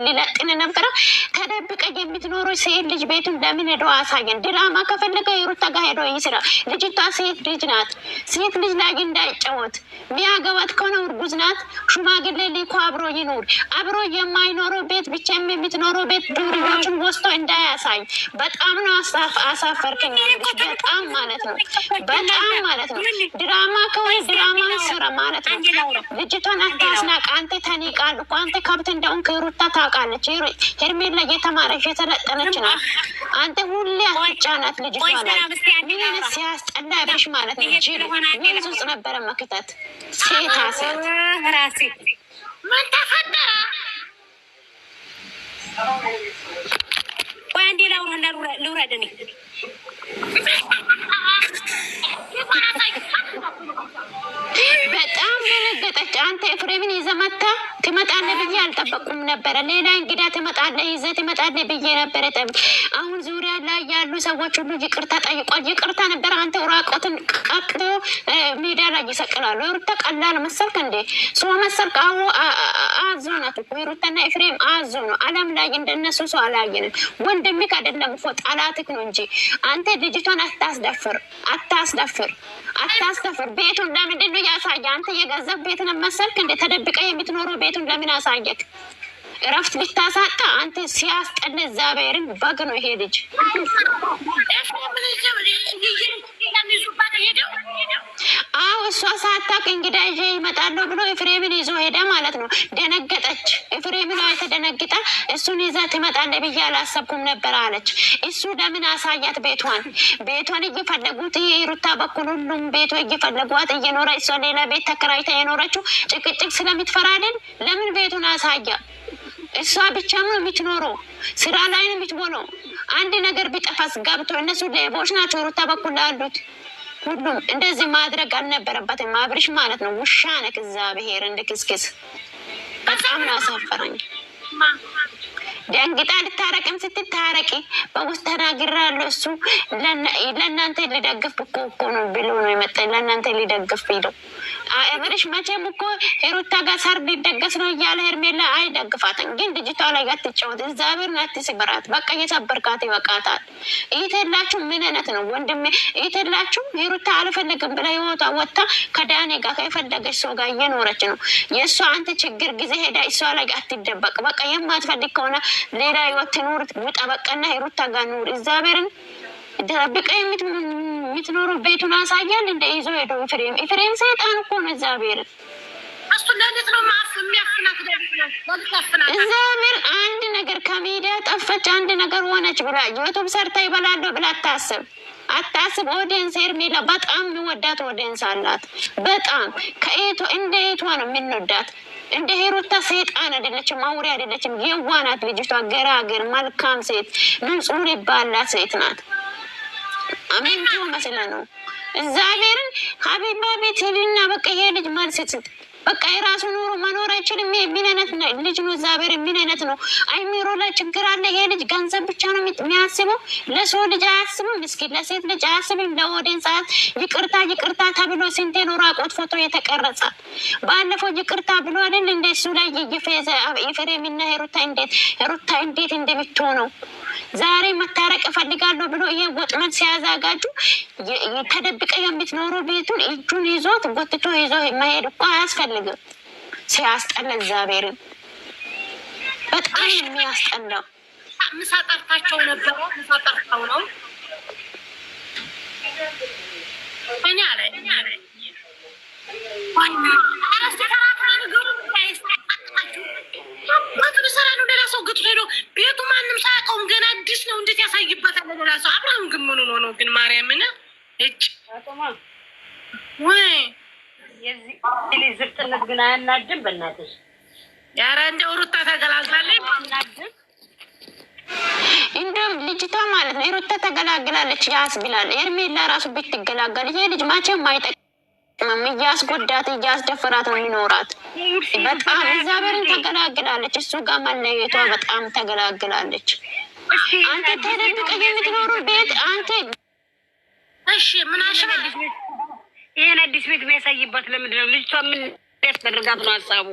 ሊለጥን ነበረ ተደብቀ የምትኖረው ሴት ልጅ ቤቱን ለምን ሄዶ አሳየን? ድራማ ከፈለገ የሩታ ጋር ሄዶ ይስራ። ልጅቷ ሴት ልጅ ናት። ሴት ልጅ ላይ እንዳይጫወት። ሚያገባት ከሆነ እርጉዝ ናት። ሽማግሌ ሊኮ አብሮ ይኖር። አብሮ የማይኖረው ቤት ብቻ የምትኖረው ቤት ዱርዮችን ወስቶ እንዳያሳይ። በጣም ነው አሳፈርከኝ። በጣም ማለት ነው። በጣም ማለት ነው። ድራማ ከሆነ ድራማ ስራ ማለት ነው። ልጅቷን አታስናቅ። አንተ ተኒቃል እኮ አንተ ከብት እንደውን ከሩታ ታውቃለች። ሄርሜላ እየተማረች የሰለጠነች ናት። አንተ ሁሌ አትጫናት ልጅቷ ላይ። ምን ሲያስጠላ ብሽ ማለት ነው። ጅል ውስጥ ነበረ መክተት ሴታ ሴት ራሴ ምን ተፈጠረ? ወይ አንዴ ልውረድ እኔ በጣም ደነገጠች። አንተ ኤፍሬምን ይዘህ መታ ትመጣለህ ብዬ አልጠበቁም ነበረ። ሌላ እንግዳ ትመጣለህ ይዘህ ትመጣለህ ብዬ ነበረ። አሁን ዙሪያ ላይ ያሉ ሰዎች ሁሉ ይቅርታ ጠይቋል። ይቅርታ ነበረ። አንተ ራቆትን ቀቅቶ ሜዳ ላይ ይሰቅላሉ። ሩታ ቀላል መሰልክ እንዴ? ሰው መሰልክ? አሁ አዞ ናት እኮ ሩታና ኤፍሬም አዞ ነው። አለም ላይ እንደነሱ ሰው አላየንም። ወንድምክ አይደለም እኮ ጠላትክ ነው እንጂ አንተ ልጅቷን አታስደፍር፣ አታስደፍር፣ አታስደፍር። ቤቱን ለምንድን ነው ያሳየ? አንተ የገንዘብ ቤትን መሰልክ እንዴ? ተደብቀ የምትኖረው ቤቱን ለምን አሳየክ? እረፍት ብታሳጣ አንተ ሲያስጠላ እግዚአብሔርን በግ ነው ይሄ ልጅ። አዎ እሷ ሳታውቅ እንግዳ ይዤ ይመጣለሁ ብሎ ኤፍሬምን ይዞ ሄደ ማለት ነው። ደነገጠች። ኤፍሬምን ተደነግጣ እሱን ይዛ ትመጣለህ ብዬ አላሰብኩም ነበር አለች። እሱ ለምን አሳያት ቤቷን? ቤቷን እየፈለጉት ሩታ በኩል ሁሉም ቤቷ እየፈለጓት እየኖረ እሷ ሌላ ቤት ተከራይታ የኖረችው ጭቅጭቅ ስለምትፈራልን ለምን ቤቱን አሳያ? እሷ ብቻ ነው የምትኖረው፣ ስራ ላይ ነው የምትሆነው። አንድ ነገር ቢጠፋስ ገብቶ እነሱ ሌቦች ናቸው ሩታ በኩል ያሉት። ሁሉም እንደዚህ ማድረግ አልነበረበትም። አብርሽ ማለት ነው ውሻ ነክ እግዚአብሔር እንደ ክስክስ በጣም ነው አሳፈረኝ። ደንግጣ ልታረቅም ስትታረቂ በውስጥ ተናግራለሁ። እሱ ለእናንተ ሊደግፍ እኮ ነው ብሎ ነው የመጣኝ። ለእናንተ ሊደግፍ ቢለው አብርሽ መቼም እኮ ሩታ ጋር ሰርግ ሊደገስ ነው እያለ ሄርሜላ አይደግፋትም። ግን ልጅቷ ላይ አትጫወት፣ እግዚአብሔርን አትስበራት። በቃ እየሰበርካት ይበቃታል። እየተላችሁ ምን አይነት ነው ወንድሜ? እየተላችሁ ሩታ አልፈልግም ብላ ህይወቷ ወጥታ ከዳኔ ጋር ከፈለገች ሰው ጋር እየኖረች ነው። የእሷ አንተ ችግር ጊዜ ሄዳ እሷ ላይ አትደበቅ። በቃ የማትፈልግ ከሆነ ሌላ ህይወት ትኑር፣ ውጣ በቃና ሩታ ጋር ኑር። እግዚአብሔርን ደብቀ የምትኖሩ ቤቱን አሳያል። እንደ ይዞ ሄዶ ኤፍሬም ሰይጣን እኮ ነው። እግዚአብሔርን እግዚአብሔር አንድ ነገር ከሚዲያ ጠፈች፣ አንድ ነገር ሆነች ብላ ዩቱብ ሰርታ ይበላለሁ ብላ አታስብ። ኦዲየንስ ሄርሜላ በጣም የሚወዳት ኦዲየንስ አላት። በጣም ከኤቶ እንደ ኤቷ ነው የምንወዳት። እንደ ሄሩታ ሰይጣን አይደለችም፣ አውሬ አይደለችም። የዋናት ልጅቷ ገራገር መልካም ሴት ንጹህ ይባላት ሴት ናት። አሜንቱ መስለ ነው እግዚአብሔርን ሀቢባ ቤት ሄድና በቃ ይሄ ልጅ መልስ ስጥ። በቃ የራሱ ኑሮ መኖር አይችልም። ምን አይነት ልጅ ነው? እግዚአብሔር ምን አይነት ነው? አይሚሮ ላይ ችግር አለ። ይሄ ልጅ ገንዘብ ብቻ ነው የሚያስበው። ለሰው ልጅ አያስብም። ምስኪን ለሴት ልጅ አያስብም። ለወደን ሰዓት ይቅርታ ተብሎ ስንቴ ነው ራቆት ፎቶ የተቀረጸ? ባለፈው ይቅርታ ብሎ አይደል እንደ እሱ ላይ ይፈዘ ኤፍሬምና ሩታ እንዴት እንደምትሆነው ዛሬ መታረቅ እፈልጋለሁ ብሎ ይሄ ወጥመድ ሲያዛጋጁ ተደብቀ የምትኖሩ ቤቱን እጁን ይዞት ጎትቶ ይዞ መሄድ እኮ አያስፈልግም። ሲያስጠላ እግዚአብሔርን በጣም የሚያስጠላው። ምሳ ጠርታቸው ነበረ። ምሳ ጠርተው ነው እኛ ላይ ቤቱ ማንም ሳያውቀውም ገና አዲስ ነው። እንዴት ያሳይበታል ሌላ ሰው? አብርሃም ግን ምን ሆኖ ነው ግን? ማርያምን እጭ ወይ የዚህ ዝብጥነት ግን አያናድም? በእናትሽ ያረ እንደ ሩታ ተገላግላለች። አያናድም? እንደውም ልጅቷ ማለት ነው ሩታ ተገላግላለች ያስብላል። ሄርሜላ ራሱ ብትገላገል ይሄ ልጅ መቼም አይጠቅምም። እያስጎዳት እያስደፈራት ነው የሚኖራት። በጣም እግዚአብሔርን ተገላግላለች። እሱ ጋር መለየቷ በጣም ተገላግላለች። አንተ ተደብቀ የምትኖሩ ቤት አንተ እሺ ምን አሽራ ይሄን አዲስ ቤት የሚያሳይባት ለምንድን ነው? ልጅቷ ምን ያስደርጋት ነው ሀሳቡ።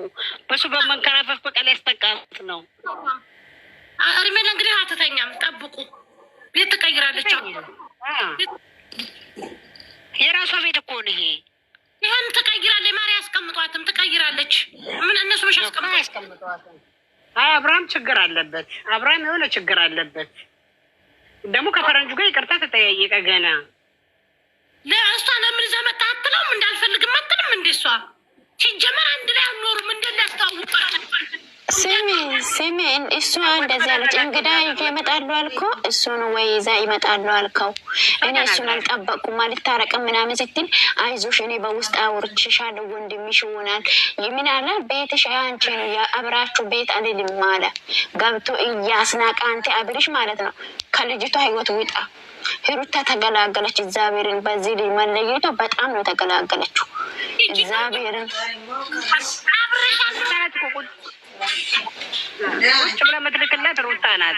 በሱ በመንከራፈፍ በቀል ያስጠቃት ነው። ሄርሜላ እንግዲህ አትተኛም፣ ጠብቁ። ቤት ትቀይራለች። የራሷ ቤት እኮ ነው ይሄ። ይህን ትቀይራለች። ማሪ ያስቀምጧትም ትቀይራለች። ምን እነሱ ብቻ ያስቀምጧትም። አብርሃም ችግር አለበት። አብርሃም የሆነ ችግር አለበት። ደግሞ ከፈረንጁ ጋር ይቅርታ ተጠያየቀ ገና። ለእሷ ለምን ይዘህ መጣህ አትለውም? እንዳልፈልግም አትልም እንደ እሷ ሲጀመር አንድ ላይ አልኖሩም። እንደላስተዋውቃል ስሚ እሷ እንደዚህ አለች። እንግዳ ይዤ እመጣለሁ አልከው፣ እሱን ወይ ይዛ ይመጣሉ አልከው። እኔ እሱን አልጠበቅኩም አልታረቅም ምናምን ስትል አይዞሽ እኔ በውስጥ አውርቼሻለሁ ወንድምሽ ይሆናል ምን አለ። ቤትሽ አንቺ ነው አብራችሁ ቤት አልልም አለ። ገብቶ እያስናቀ አንተ አብርሽ ማለት ነው ከልጅቷ ህይወት ውጣ። ሂሩታ ተገላገለች። እግዚአብሔርን በዚህ ልጅ መለየቷ በጣም ነው ተገላገለችው። እግዚአብሔርን ቁጭ ብላ ምትልክላት ሩታ ናት።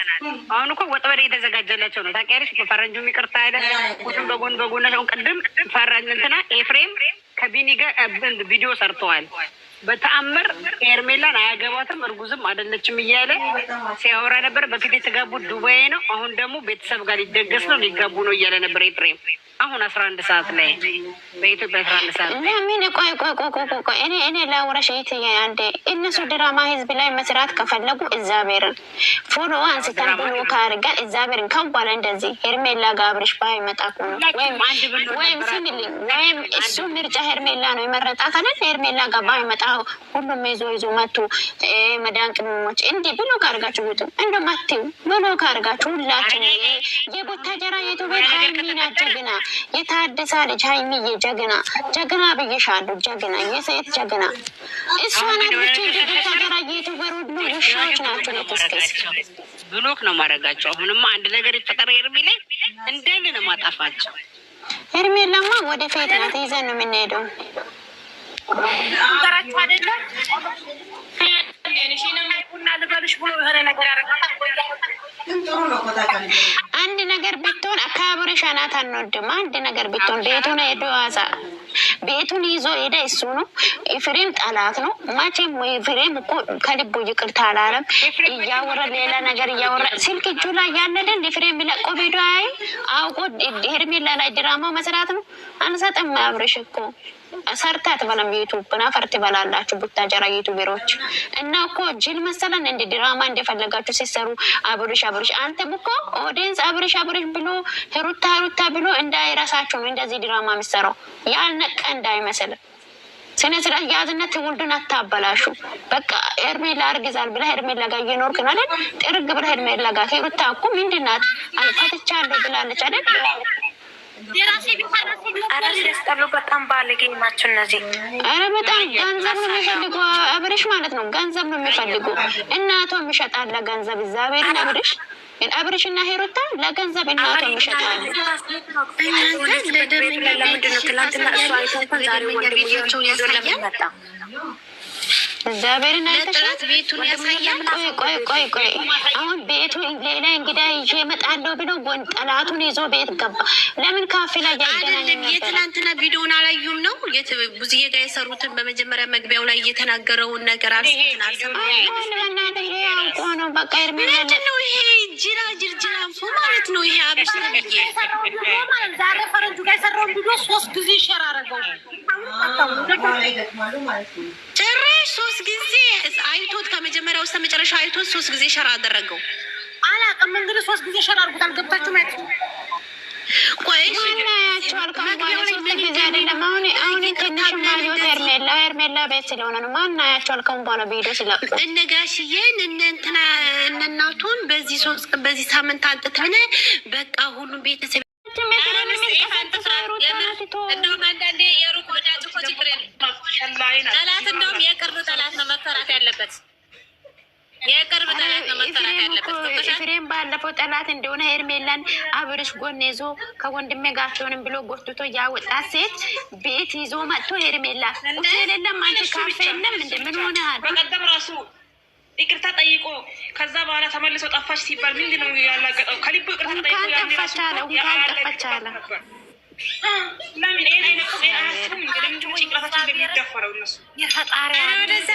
አሁን እኮ ወጥበድ የተዘጋጀላቸው ነው ታውቂያለሽ። ፈረንጁ ይቅርታ አለ። ቁጭም በጎን በጎናቸው ቅድም ፈረንጅ እንትና ኤፍሬም ከቢኒ ጋር ቪዲዮ ሰርተዋል። በተአምር ሄርሜላን አያገባትም እርጉዝም አይደለችም እያለ ሲያወራ ነበር። በፊት የተጋቡት ዱባይ ነው። አሁን ደግሞ ቤተሰብ ጋር ሊደገስ ነው ሊጋቡ ነው እያለ ነበር ኤፍሬም። አሁን 11 ሰዓት ላይ በኢትዮጵያ 11 ሰዓት ላይ ምን ቆይ እኔ ላውራሽ አንዴ። እነሱ ድራማ ህዝብ ላይ መስራት ከፈለጉ እግዚአብሔርን ፎሎ አንስተን ብሎ ካርጋል እግዚአብሔርን ከቧላ እንደዚህ ሄርሜላ ጋር አብርሽ ባይመጣ ነው ወይም ሲሚልኝ ወይም እሱ ምርጫ ሄርሜላ ነው የመረጣት አይደል? ሄርሜላ ጋር ባይመጣ ሁሉም ይዞ መጡ መዳን ቅመሞች እንዲህ ብሎ ካርጋችሁ ውጡ። እንደማትዩ ብሎ ካርጋችሁ ሁላችን የቦታጀራ የቱቤት ሃይሚና ጀግና የታደሳ ልጅ ሃይሚዬ ጀግና ብዬሻለሁ። ጀግና የሴት ጀግና እሷ ናት። ብቻ የቦታጀራ የቱቤር ሁሉ ውሻዎች ናቸው። ለተስከስ ብሎክ ነው ማድረጋቸው። አሁንማ አንድ ነገር ይፈጠር ሄርሜላ እንደል ነው ማጣፋቸው። ሄርሜላማ ወደ ፌት ናት። ይዘን ነው የምንሄደው። ተራችሁ አይደለ ቡና ልበልሽ ብሎ የሆነ ነገር ያደርጋታል። አንድ ነገር ብትሆን ከአብርሽ አናት አንወድም። አንድ ነገር ብትሆን ቤቱን ሄዶ ያዛ ቤቱን ይዞ ሄደ። እሱ ነው ኤፍሬም ጠላት ነው መቼም። ኤፍሬም እኮ ከልቡ ይቅርታ አላለም። እያወራ ሌላ ነገር እያወራ ስልክ እጁ ላይ ያለደን ኤፍሬም ለቆ ቪዲዮ አይ አውቆ ሄርሜላ ላይ ድራማ መስራት ነው። አንሰጥም። አብርሽ እኮ ሰርታት በለም ዩቱብ ና ፈርት በላላችሁ ቡታጀራ ዩቱበሮች እና እኮ ጅል መሰለን እንደ ድራማ እንደፈለጋችሁ ሲሰሩ አብርሽ አንተም እኮ ኦዲየንስ አብርሽ ብሎ ሩታ ብሎ እንዳይረሳችሁ ነው እንደዚህ ድራማ የሚሰራው። ያልነቀ እንዳይመስል ስነ ስርዓት ያዝነት ትውልዱን አታበላሹ። በቃ ሄርሜላ አርግዛል ብለህ ሄርሜላ ጋር እየኖርክ ነው አይደል? ጥርግ ብለህ ሄርሜላ ጋር ሩታ እኮ ምንድን ናት ፈትቻለሁ ብላለች አይደል? ያስጠሉ በጣም ባለጌ ናቸው እነዚህ። ኧረ በጣም ገንዘብ ነው የሚፈልጉ አብርሽ ማለት ነው። ገንዘብ ነው የሚፈልጉ። እናቷ የሚሸጣል ለገንዘብ እግዚአብሔርን አብርሽ እና ሄሩታ ለገንዘብ እናቷ የሚሸጣል። ትላንትና እሱ አይተን ዛሬ ወንድሙያቸው ይዞ ለምን መጣ? እግዚአብሔርን አይተሻት ቤቱን ያሳያል። ቆይ አሁን ቤቱ ሌላ እንግዳ ይዤ እመጣለሁ ብሎ ጠላቱን ይዞ ቤት ገባ። ለምን ካፌ ላይ ያገናኝ ነበር? የትናንትና ቪዲዮውን አላዩም ነው ብዙዬ ጋር የሰሩትን በመጀመሪያ መግቢያው ላይ እየተናገረውን ነገር ይሄ አውቆ ነው። በቃ ምንድን ነው ይሄ ጅራፉ ማለት ነው። ይሄ አብሽ ነብዬ ዛሬ ፈረንጁ ጋር የሰራውን ቪዲዮ 3 ጊዜ ሸር አደረገው። ጭራሽ 3 ጊዜ አይቶት ከመጀመሪያው እስከ መጨረሻ አይቶት 3 ጊዜ ሸር አደረገው። አላውቅም እንግዲህ 3 ጊዜ ሸር አድርጉታል። ገብታችሁ ማየት ቆይ ማናያቸዋል ጊዜ አይደለም። አሁን ትንሽ ማሪዮ ሄርሜላ ቤት ስለሆነ ነው ማናያቸዋል። ከሁን በኋላ ቪዲዮ ስለቁ እነጋሽዬን እነንትና እነናቱን በዚህ ሳምንት አንጥተን በቃ ሁሉም ቤተሰብ እንደውም አንዳንዴ የሩቅ ወዳጅ እኮ ችግር የለም። ጠላት እንደውም የቅርብ ጠላት ነው መፈራት ያለበት። የቅርብ ጠላት ነው መፈራት ያለበት። ኤፍሬም ባለፈው ጠላት እንደሆነ ሄርሜላን አብርሽ ጎን ይዞ ከወንድሜ ጋቸውንም ብሎ ጎትቶ ያወጣት ሴት ቤት ይዞ መጥቶ ሄርሜላ የሌለም አንተ ካፌ የለም እንደ ምን ሆነሃል? በቀደም ራሱ ይቅርታ ጠይቆ ከዛ በኋላ ተመልሰው ጠፋች ሲባል ምንድን ነው ያላገጠው? ከልቡ ይቅርታ ጠይቆ ጠፋቻለ ለምን ይሄን አይነት ዜና አያስቡም? ለምን ጭንቅላታችን እንደሚደፈረው እነሱ የፈጣሪ ወደዛ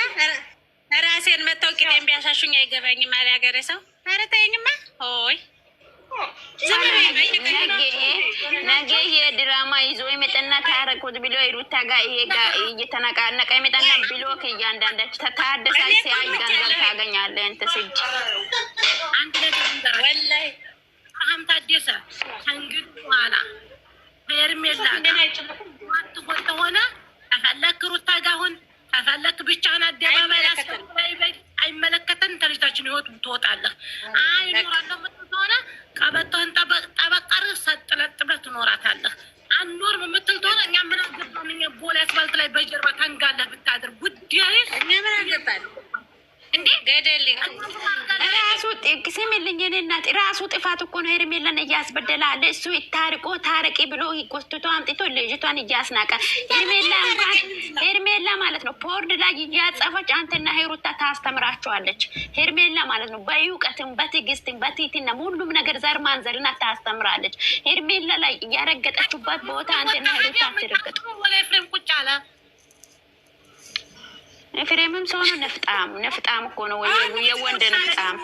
ራሴን መተው ቂጤን ቢያሻሹኝ አይገባኝም። አለ ሀገሬ ሰው። ኧረ ተይኝማ። ሆይ ነገ የድራማ ይዞ የመጠና ታረቁት ብሎ ሩታ ጋር ይሄ ጋር እየተነቃነቀ የመጠና ብሎክ እያንዳንዳችሁ ተታደሳል። ሲያይ ገንዘብ ታገኛለህ። እንት ስጅ አንድ ነገር ወላሂ አሁን ታደሰ ከእንግዲህ በኋላ በርሜላ ወጥ ሆነ ተፈለክ ሩታ ጋር አሁን ተፈለክ ብቻህን አደባባይ ላይ አይመለከተን። ተልጅታችን ህይወት ትወጣለህ። አይ ኖራለሁ የምትል ሆነ ቀበቶህን ጠበቃር ሰጥለጥ ብለህ ትኖራታለህ። አንኖርም የምትል ሆነ እኛ ምን አገባን? እኛ ቦሌ አስፋልት ላይ በጀርባ ተንጋለህ ብታድር ጉዳይ እኛ ምን አገባን እንዴ? ገደልኝ ራሱ ስሚልኝ፣ የኔ እናት ራሱ ጥፋት እኮ ነው። ሄርሜላን እያስበደለ አለ። እሱ ታርቆ ታረቂ ብሎ ጎትቶ አምጥቶ ልጅቷን እያስናቀ ሄርሜላ ማለት ነው ፖርድ ላይ እያጸፈች አንተና ሄሩታ ታስተምራቸዋለች። ሄርሜላ ማለት ነው በእውቀትም በትዕግስትም በትህትናም ሁሉም ነገር ዘር ማንዘርን ታስተምራለች። ሄርሜላ ላይ እያረገጠችበት ቦታ አንተና ሄሩታ አትረገጡ። ፍሬም ቁጭ አለ። ፍሬምም ሰው ነው። ነፍጣም እኮ ነው። የወንድ ነፍጣም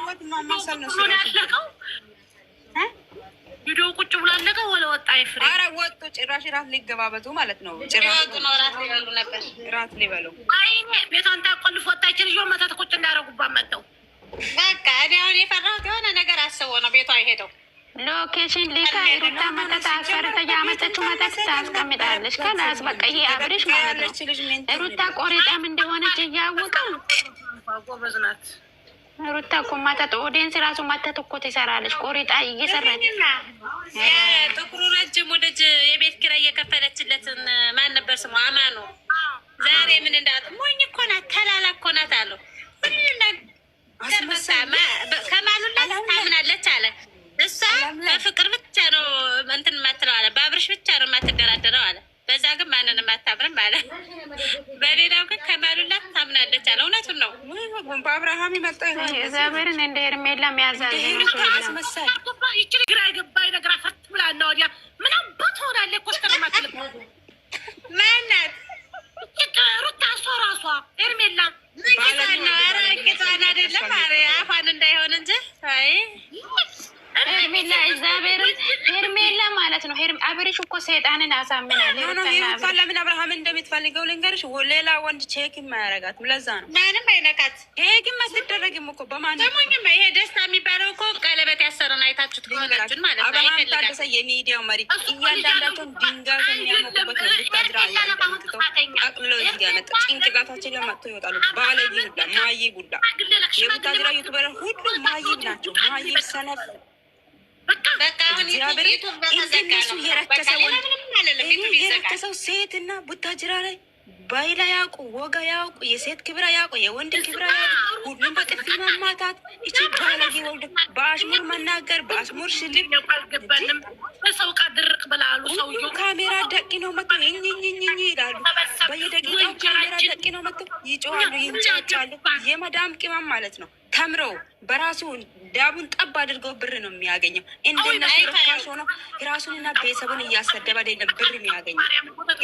ቪዲዮ ቁጭ ብሎ አለቀ። ወለ ወጣ ፍሬ ኧረ ወጡ። ጭራሽ ራት ሊገባበቱ ማለት ነው። ጭራሽ ራት ሊበሉ አይኔ ቤቷን ታቆልፍ ወጣች። ልጅ መተት ቁጭ እንዳደረጉባት መጥተው በቃ እኔ አሁን የፈራሁት የሆነ ነገር አስበው ነው ቤቷ የሄደው። ሎኬሽን ሊካ ሩታ መተት አሰርተ ያመጠችው መተት ታስቀምጣለች። ከላስ በቃ ይሄ አብሬሽ ማለት ነው። ሩታ ቆሪጣም እንደሆነች እያወቀ ጎበዝ ናት። ሩታ እኮ መተት ኦዲየንስ ራሱ መተት እኮ ትሰራለች። ቆሪጣ እየሰራች ጥቁሩ ረጅሙ ልጅ የቤት ኪራይ እየከፈለችለትን ማን ነበር ስሙ? አማኑ ዛሬ ምን እንዳት ሞኝ እኮ ናት፣ ተላላ እኮ ናት አሉ። ከማሉላት ታምናለች አለ። እሷ በፍቅር ብቻ ነው እንትን የማትለው አለ። በአብርሽ ብቻ ነው የማትደራደረው አለ። በዛ ግን ማንንም አታምንም አለ። በሌላው ግን ከማሉላት ታምናለች አለ። እውነቱን ነው። በአብርሃም ይመጣ እግዚአብሔርን እንደ ሄርሜላ የሚያዛዝ አስመሳይ ይችል ግራ የገባኝ ነገር አፈት ብላ እና ወዲያ ምን አባት ሆናለ። ኮስተር ማትል ማናት ሩታ እሷ ራሷ ሄርሜላ ምንጌታን ነው? ኧረ ጌታን አይደለም አፋን እንዳይሆን እንጂ አይ ሄርሜላ እግዚአብሔርን ሄርሜላ ማለት ነው። አብሬሽ እኮ ሰይጣንን አሳምናል። ለምን አብርሃምን እንደምትፈልገው ልንገርሽ፣ ሌላ ወንድ ቼክ የማያረጋትም ለዛ ነው። ማንም አይነካት። ቼክ ማስደረግም እኮ በማን ደሞኝም ይሄ ደስታ የሚባለው እኮ ቀለበት ያሰረን አይታችሁት ከሆናችሁን ማለት ነው። አብርሃም ታደሰ የሚዲያው መሪ እያንዳንዳቸውን ድንጋይ ከሚያሞቁበት ነው። ብታድራ ያንጠምጥቶ አቅልለው እያመጡ ጭንቅላታችን ላይ መጥቶ ይወጣሉ። ባለጌ ጉዳ ማይ ጉዳ የቡታጅራ ዩቱበር ሁሉ ማይ ናቸው። ማይ ሰነፍ በቃ አሁን እንደነሱ የረከሰው ሴትና ቡታጅራ ላይ ባይላ ያውቁ ወጋ ያውቁ የሴት ክብራ ያውቁ የወንድ ክብራ ያውቁ ሁሉም በጥፊ መማታት እቺ ባለጌ ወልድ በአሽሙር መናገር በአሽሙር ሽልም አልገባንም። በሰው ቃ ድርቅ ብላሉ። ሰውዬው ካሜራ ደቂ ነው መጥቶ ይኝኝኝኝ ይላሉ። በየደቂቃው ካሜራ ደቂ ነው መጥቶ ይጮዋሉ፣ ይንጫጫሉ። የመዳም ቅመም ማለት ነው። ተምረው በራሱ ዳቡን ጠብ አድርገው ብር ነው የሚያገኘው። እንደነሱ ርካሽ ሆኖ ራሱንና ቤተሰቡን እያሰደበ አይደለም ብር የሚያገኘው።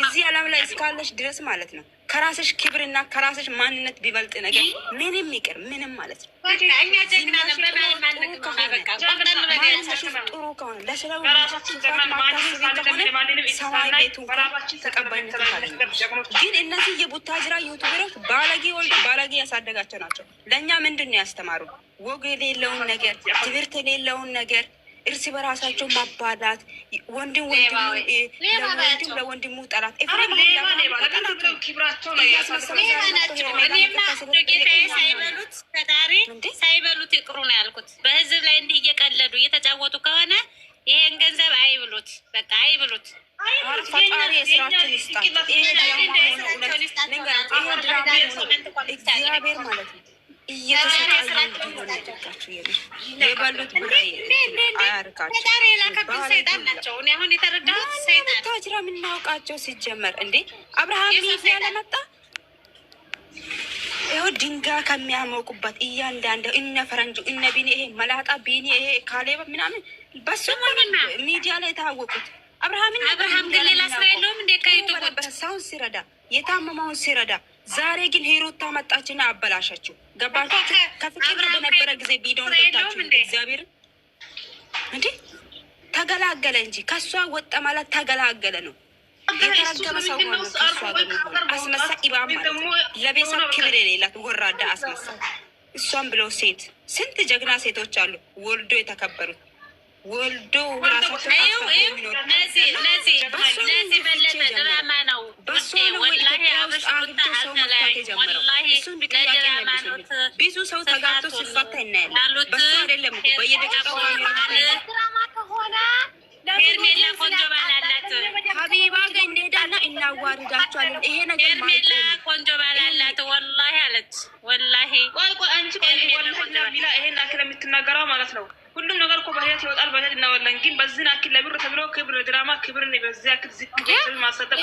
እዚህ ዓለም ላይ እስካለሽ ድረስ ማለት ነው ከራስሽ ክብርና ከራስሽ ማንነት ቢበልጥ ነገር ምንም ይቅር ምንም ማለት ነው። እኛ ጀግና ነበር ማንነት ጥሩ ከሆነ ለስራው ማታስቢ ከሆነ ሰማይ ቤቱ ተቀባይነት ታገኝ። ግን እነዚህ የቡታጅራ ዩቱበሮች ባለጌ ወልደ ባለጌ ያሳደጋቸው ናቸው። ለእኛ ምንድን ነው ያስተማሩ? ወግ የሌለውን ነገር፣ ትምህርት የሌለውን ነገር፣ እርስ በራሳቸው ማባላት፣ ወንድም ለወንድሙ ጠላት ሳይበሉት ይቅሩ ነው ያልኩት። በህዝብ ላይ እንዲህ እየቀለዱ እየተጫወቱ ከሆነ ይሄን ገንዘብ አይብሉት፣ በቃ አይብሉት። ፈጣሪ የስራችን ይስጣቸው። ይሄ ድራማ እግዚአብሔር ማለት ነው የበሉት አያርካቸው። ሰይጣን ናቸው። እኔ አሁን የተረዳሁት ሰይጣን ታጅራ የምናውቃቸው ሲጀመር እንዴ አብርሃም ሚዲያ ለመጣ ይኸው ድንጋይ ከሚያሞቁበት እያንዳንዱ እነ ፈረንጁ እነ ቢኒ ይሄ መላጣ ቢኒ ይሄ ካሌብ ምናምን በሱ ሚዲያ ላይ የታወቁት አብርሃም ግን ሌላ ስራ የለውም እንዴ? ሰውን ሲረዳ የታመመውን ሲረዳ፣ ዛሬ ግን ሂሩታ መጣችና አበላሸችው። ገባችሁ? ከፍቅር በነበረ ጊዜ ቪዲዮን ወጣችሁ እግዚአብሔር እንዴ ተገላገለ እንጂ ከሷ ወጣ ማለት ተገላገለ ነው። የተረገመ ሰው ነው። አስመሳይ ኢባም ለቤተሰብ ክብር የሌላት ወራዳ አስመሳይ። እሷም ብሎ ሴት ስንት ጀግና ሴቶች አሉ ወልዶ የተከበሩት ወልዶ ራሳቸው ብዙ ሰው ተጋብቶ ሲፈታ እናያለን። በሱ አይደለም በየደቂቃው ሄርሜላ ቆንጆ ባላላት ሀቢባ ጋር እንሄዳና እናዋርዳቸዋለን። ይሄ ነገር ሄርሜላ ቆንጆ ባላላት ወላሂ አለች። ወላሂ ቆይ አንቺ ሚላ ይሄን አክል የምትናገረው ማለት ነው። ሁሉም ነገር እኮ በህይወት ይወጣል፣ በህይወት እናወለን። ግን በዚህ አክል ለብር ተብሎ ክብር ድራማ ክብር በዚህ አክል ዝቅ ማሰጠብ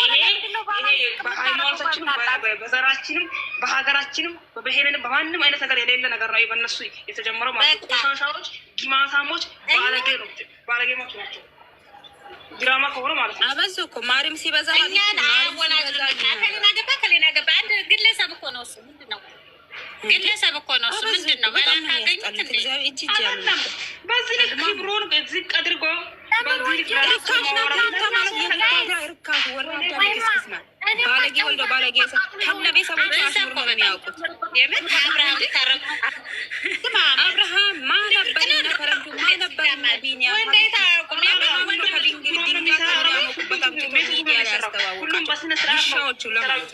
ይሄ በሃይማኖታችንም በዘራችንም በሀገራችንም በብሄርንም በማንም አይነት ነገር የሌለ ነገር ነው። በእነሱ የተጀመረው ማለት ቆሻሻዎች፣ ጊማታሞች፣ ባለጌሞች ናቸው። ድራማ ከሆነ ማለት ነው። አበዙ እኮ ማሪም ሲበዛ ከሌና ገባ አንድ ግለሰብ እኮ ነው እሱ። ምንድን ነው ግለሰብ እኮ ነው እሱ። ምንድን ነው በዚህ ልክ ክብሩን ዝቅ አድርጎ ባለጌ ወልዶ ባለጌ ከነ ቤተሰቦች ነው የሚያውቁት። አብርሃም ማነበርና ፈረንጁ ማነበርና ቢኒያ ሁሉም በስነ ስርዓት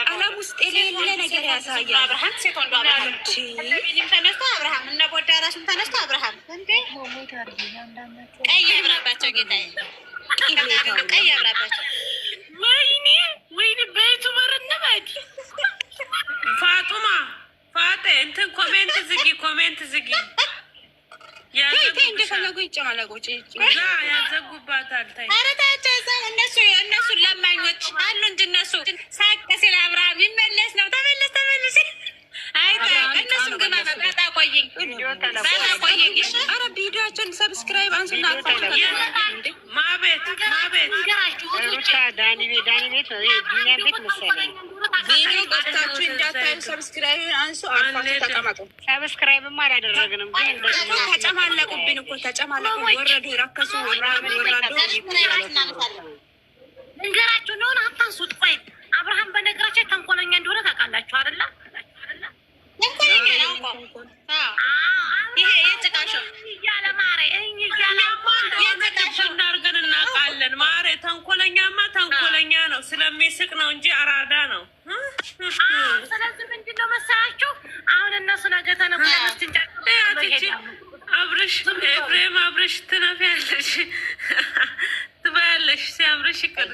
ዓለም ውስጥ የሌለ ነገር ያሳያል። አብርሃም ሴት ወንዶ ተነስቶ አብርሃም እነ ቦዳ ራሱም ተነስቶ አብርሃም ቀይ ያብራባቸው ጌታዬ፣ ቀይ ያብራባቸው። ወይኔ ቤቱ በርንበድ ፋጤ እንትን ኮሜንት ዝጊ እንደፈለጉ ይጨማለቁ ያዘጉባታል። ኧረ ተያቸው እነሱ ለማኞች አሉ እንጂ እነሱ ሳቅ ሲል አብርሃም ይመለስ ነው። ተመለስ እነሱም ግን በጣ ቆየኝ። ኧረ ቪዲዮቸውን ሰብስክራይብ አንሱና ማቤት ዳኒ ቤት ቢኒያ ቤት መሰለኝ። ቪዲዮ ገብታችሁ እንዳታዩ ሰብስክራይብ አንሱ። አልፋችሁ ተቀመጡ። ሰብስክራይብማ አላደረግንም ግን ተጨማለቁብን እኮ ተጨማለቁ። ወረዱ ረከሱ ወራዶ እንገራችሁ ነውን አታንሱት። ቆይ አብርሃም በነገራችን ተንኮለኛ እንደሆነ ታውቃላችሁ አይደለ? ተንኮለኛ ነው እኮ ይሄ የጭቃሸው እያለ ማሬ እናርገን እናውቃለን። ማሬ ተንኮለኛ ነው ስለሚስቅ ነው እንጂ አራዳ ነው። ስለዚህ ምንድን ነው መሰላችሁ አሁን እነሱ ነገር አብርሽ ትነፊያለሽ ትበያለሽ ሲያምርሽ ይቀር